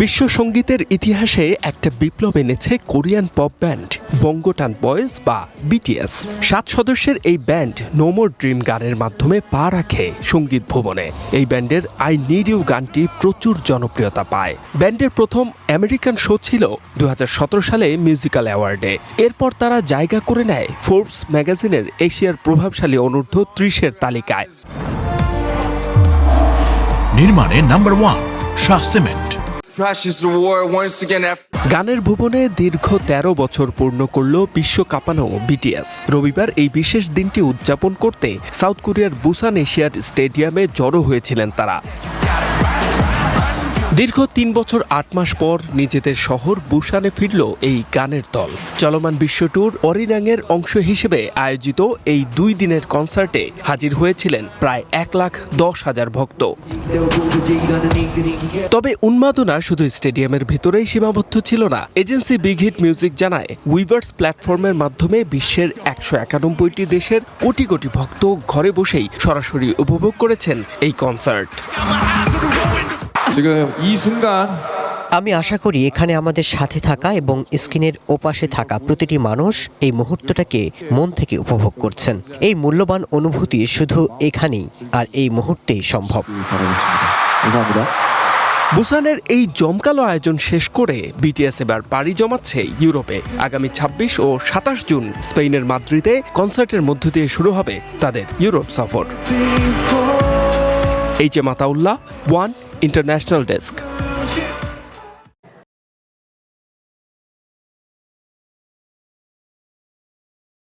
বিশ্ব সঙ্গীতের ইতিহাসে একটা বিপ্লব এনেছে কোরিয়ান পপ ব্যান্ড বঙ্গটান বয়েজ বা বিটিএস। 7 সদস্যের এই ব্যান্ড নো মোর ড্রিম গানের মাধ্যমে পা রাখে সঙ্গীত ভুবনে। এই ব্যান্ডের আই নিড ইউ গানটি প্রচুর জনপ্রিয়তা পায়। ব্যান্ডের প্রথম আমেরিকান শো ছিল 2017 সালে মিউজিক্যাল অ্যাওয়ার্ডে। এরপর তারা জায়গা করে নেয় ফোর্বস ম্যাগাজিনের এশিয়ার প্রভাবশালী অনূর্ধ্ব 30-এর তালিকায়। নির্মাণে নাম্বার 1 শাহ সিমেন্ট। গানের ভুবনে দীর্ঘ 13 বছর পূর্ণ করল বিশ্ব কাঁপানো বিটিএস। রবিবার এই বিশেষ দিনটি উদযাপন করতে সাউথ কোরিয়ার বুসান এশিয়াড স্টেডিয়ামে জড়ো হয়েছিলেন তারা। দীর্ঘ 3 বছর 8 মাস পর নিজেদের শহর বুসানে ফিরল এই গানের দল। চলমান বিশ্ব ট্যুর অরিনাংয়ের অংশ হিসেবে আয়োজিত এই 2 দিনের কনসার্টে হাজির হয়েছিলেন প্রায় 1,10,000 ভক্ত। তবে উন্মাদনা শুধু স্টেডিয়ামের ভেতরেই সীমাবদ্ধ ছিল না। এজেন্সি বিগ হিট মিউজিক জানায়, উইভার্স প্ল্যাটফর্মের মাধ্যমে বিশ্বের 191টি দেশের কোটি কোটি ভক্ত ঘরে বসেই সরাসরি উপভোগ করেছেন এই কনসার্ট। আমি আশা করি এখানে আমাদের সাথে থাকা এবং স্ক্রিনের ওপাশে থাকা প্রতিটি মানুষ এই মুহূর্তটাকে মন থেকে উপভোগ করছেন। এই মূল্যবান অনুভূতি শুধু এখানেই আর এই মুহূর্তেই সম্ভব। বুসানের এই জমকালো আয়োজন শেষ করে বিটিএস এবার পাড়ি জমাচ্ছে ইউরোপে। আগামী 26 ও 27 জুন স্পেনের মাদ্রিদে কনসার্টের মধ্য দিয়ে শুরু হবে তাদের ইউরোপ সফর। H M Ataullah, one international desk.